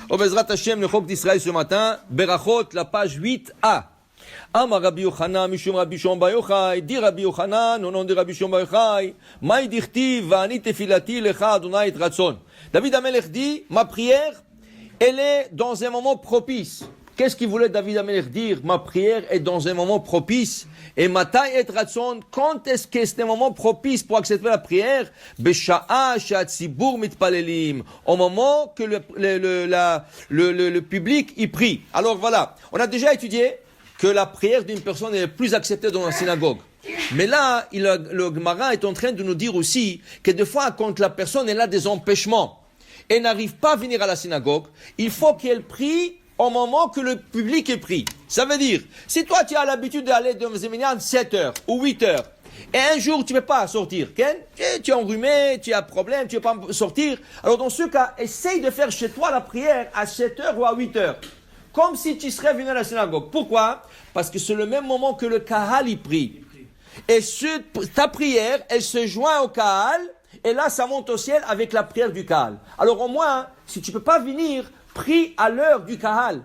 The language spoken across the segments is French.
Au Bezrat Hashem, le Chok d'Israël ce matin, Berachot, la page 8a. Amar Rabbi Yochanan, Mishum Rabbi Shimon bar Yochai, dit Rabbi Yochanan, au nom de Rabbi Shimon bar Yochai, Maï dichtiv, va'ani tefilati lecha Adonai et Ratzon. David Amelech dit, ma prière, elle est dans un moment propice. Qu'est-ce qu'il voulait David Amelech dire? Ma prière est dans un moment propice. Et matai et Ratzon, quand est-ce que c'est un moment propice pour accepter la prière? Besha'a she'atzibur mitpalelim. Au moment que le public y prie. Alors voilà, on a déjà étudié que la prière d'une personne est plus acceptée dans la synagogue. Mais là, le Gemara est en train de nous dire aussi que des fois, quand la personne elle a des empêchements et n'arrive pas à venir à la synagogue, il faut qu'elle prie au moment que le public est pris. Ça veut dire, si toi tu as l'habitude d'aller dans le séminaire 7h ou 8h, et un jour tu ne peux pas sortir, tu es enrhumé, tu as un problème, tu ne peux pas sortir, alors dans ce cas, essaye de faire chez toi la prière à 7h ou à 8h. Comme si tu serais venu à la synagogue. Pourquoi? Parce que c'est le même moment que le Kahal y prie. Et ta prière, elle se joint au Kahal, et là ça monte au ciel avec la prière du Kahal. Alors au moins, si tu ne peux pas venir, prie à l'heure du Kahal.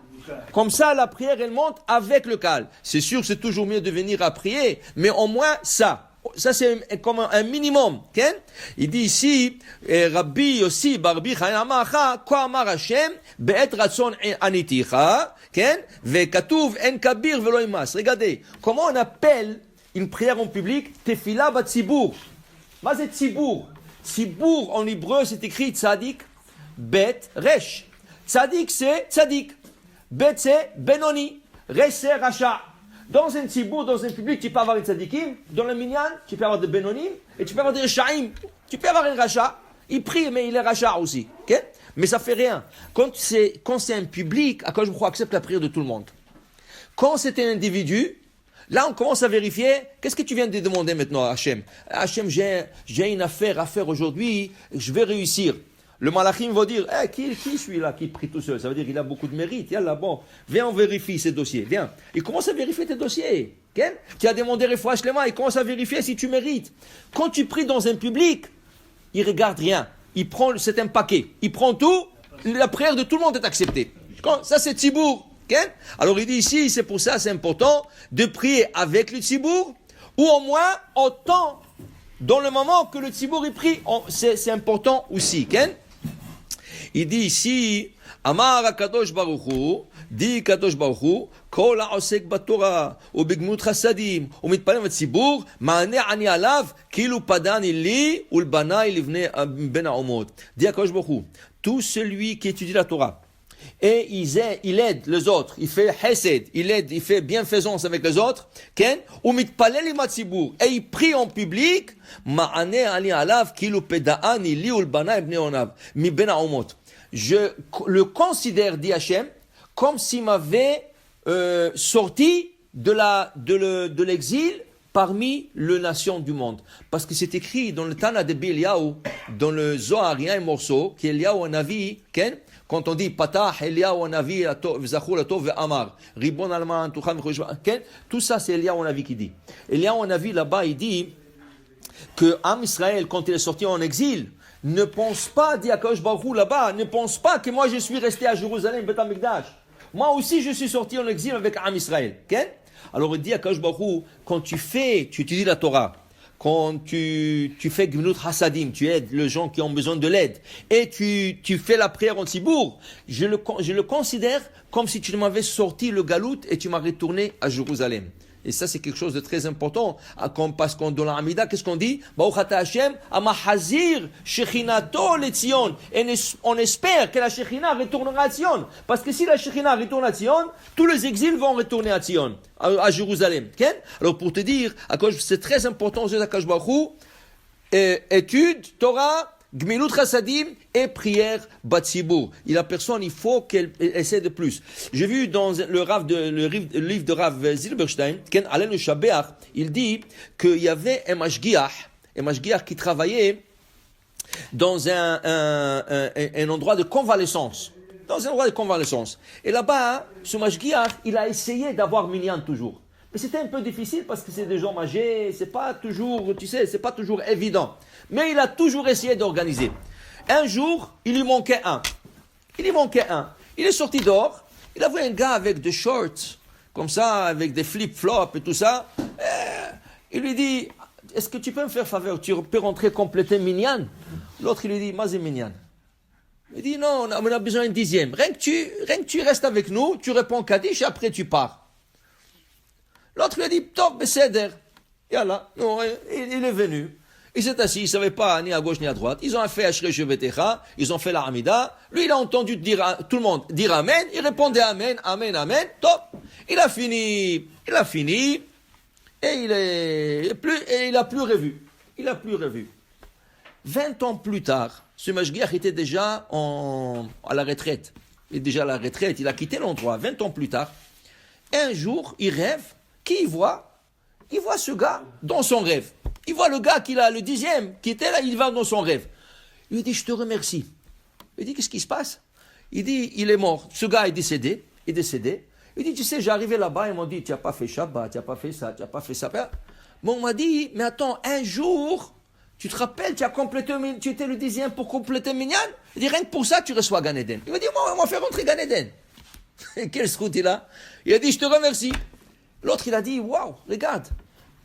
Comme ça, la prière, elle monte avec le Kahal. C'est sûr, c'est toujours mieux de venir à prier, mais au moins ça. Ça, c'est comme un minimum. Okay? Il dit ici, Rabbi Yossi Barbi Chayamacha, Ko Amar Hashem, Be'et Ratzon Aniticha, Ve Katuv En Kabir Velo Imas. Regardez, comment on appelle une prière en public? Tefila bat Tzibour. Mais c'est Tzibour. Tzibour, en hébreu, c'est écrit Tzadik, Bet, Resh. Tzadik, c'est Tzadik. Bet, c'est Benoni. Resh, c'est Racha. Dans un tzibour, dans un public, tu peux avoir des tzadikim. Dans le minyan, tu peux avoir des benonim. Et tu peux avoir des racha'im. Tu peux avoir un racha. Il prie, mais il est racha aussi. Okay? Mais ça fait rien. Quand c'est un public, à quoi je crois accepte la prière de tout le monde. Quand c'est un individu, là on commence à vérifier. Qu'est-ce que tu viens de demander maintenant à Hachem? Hachem, j'ai une affaire à faire aujourd'hui. Je vais réussir. Le malachim va dire, qui celui-là qui prie tout seul? Ça veut dire qu'il a beaucoup de mérite. Yallah, bon, viens, on vérifie ces dossiers. Viens. Il commence à vérifier tes dossiers. Okay? Tu as demandé refouach lema, il commence à vérifier si tu mérites. Quand tu pries dans un public, il regarde rien. C'est un paquet. Il prend tout, la prière de tout le monde est acceptée. Ça, c'est tzibour. Okay? Alors, il dit ici, c'est pour ça, c'est important de prier avec le tzibour, ou au moins, autant, dans le moment que le tzibour est pris. C'est important aussi. Okay? Il dit ici, Amar Kadosh Baruch Hu, dit Kadosh Baruch Hu, Kol ha'osek b'Torah, u'bigmut chasadim, u'mitpalel v'tzibur, ma'aneh ani alav, kilu padani li, u'lbanai livnei ben ha'omot. Dit Kadosh Baruch Hu, tout celui qui étudie la Torah, et il aide les autres, il fait hesed, il fait bienfaisance avec les autres, u'mitpalel im ha'tzibur, et il prie en public, ma'aneh ani alav, kilu padani li, u'lbanai mi ben ha'omot. Je le considère, dit Hachem, comme s'il m'avait sorti de l'exil parmi les nations du monde. Parce que c'est écrit dans le Tana de Eliyahu, dans le Zohar, il y a un morceau, qui est Eliyahu Hanavi, quand on dit Patah, Eliyahu Hanavi, Zachur Latov ve'amar, Ribon Alman, Tucham, tout ça c'est Eliyahu Hanavi qui dit. Eliyahu Hanavi là-bas, il dit que Am Israël, quand il est sorti en exil, ne pense pas, dit Akadosh Baruch Hu là-bas, ne pense pas que moi je suis resté à Jérusalem, Beth Amikdash. Moi aussi je suis sorti en exil avec Am Israël. Okay? Alors il dit Akadosh Baruch Hu, quand tu étudies la Torah, quand tu fais Gminut Hasadim, tu aides les gens qui ont besoin de l'aide, et tu fais la prière en Tzibour, je le considère comme si tu m'avais sorti le galout et tu m'as retourné à Jérusalem. Et ça, c'est quelque chose de très important. Parce qu'on, dans la Hamida, qu'est-ce qu'on dit? Baruch ata Hashem, amahazir, shechinato le Tzion. Et on espère que la Shechina retournera à Tzion. Parce que si la Shechina retourne à Tzion, tous les exils vont retourner à Tzion, à Jérusalem. Okay? Alors, pour te dire, c'est très important, Akadosh Baruch Hu, étude, Torah, Gmilut Chassadim et prière Batsibour. Et la personne, il faut qu'elle essaie de plus. J'ai vu dans le livre de Rav Zilberstein, Ken Alain Shabeach, il dit qu'il y avait un mashgiach qui travaillait dans un endroit de convalescence. Et là-bas, ce mashgiach, il a essayé d'avoir minyan toujours. Mais c'était un peu difficile parce que c'est des gens âgés, c'est pas toujours évident. Mais il a toujours essayé d'organiser. Un jour, il lui manquait un. Il Il est sorti dehors, il a vu un gars avec des shorts, comme ça, avec des flip-flops et tout ça. Il lui dit, est-ce que tu peux me faire faveur, tu peux rentrer compléter Minyan? L'autre, il lui dit, Mazé Minyan. Il dit, non, on a besoin d'un dixième. Rien que tu restes avec nous, tu réponds Kaddish et après tu pars. L'autre lui a dit, top, Besséder. Et là, il est venu. Il s'est assis, il ne savait pas ni à gauche ni à droite. Ils ont fait Ashre Shevetecha, ils ont fait la Hamida. Lui, il a entendu tout le monde dire Amen. Il répondait Amen, Amen, Amen. Top. Il a fini. Et il a plus revu. 20 ans plus tard, ce Mashgiach était déjà à la retraite. Il est déjà à la retraite, il a quitté l'endroit. 20 ans plus tard, un jour, il rêve. Qui il voit? Il voit ce gars dans son rêve. Il voit le gars qui a le dixième, qui était là, il va dans son rêve. Il lui dit, je te remercie. Il dit, qu'est-ce qui se passe? Il dit, il est mort. Ce gars est décédé. Il dit, tu sais, j'arrivais là-bas, ils m'ont dit, tu n'as pas fait Shabbat, tu n'as pas fait ça, tu n'as pas fait ça. Mais on m'a dit, mais attends, un jour, tu te rappelles, tu étais le dixième pour compléter Minyan? Il dit, rien que pour ça, tu reçois Gan Eden. Il m'a dit, on m'a fait rentrer Gan Eden. Quel scout il a? Il a dit, je te remercie. L'autre, il a dit, waouh, regarde.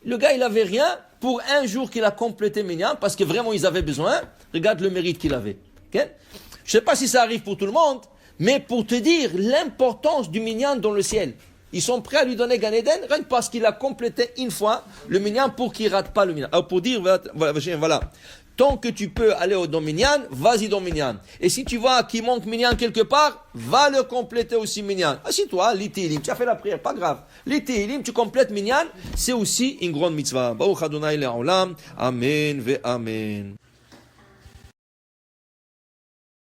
Le gars, il n'avait rien pour un jour qu'il a complété Minyan, parce que vraiment, ils avaient besoin. Regarde le mérite qu'il avait. Okay? Je ne sais pas si ça arrive pour tout le monde, mais pour te dire l'importance du Minyan dans le ciel. Ils sont prêts à lui donner Gan Eden, rien que parce qu'il a complété une fois le Minyan pour qu'il ne rate pas le Minyan. Alors pour dire, voilà. Tant que tu peux aller dans Minyan, vas-y dans Minyan. Et si tu vois qu'il manque Minyan quelque part, va le compléter aussi Minyan. Assis-toi, l'Itilim, tu as fait la prière, pas grave. L'Itilim, tu complètes Minyan, c'est aussi une grande mitzvah. Baruch Adonai le'olam, Amen ve Amen.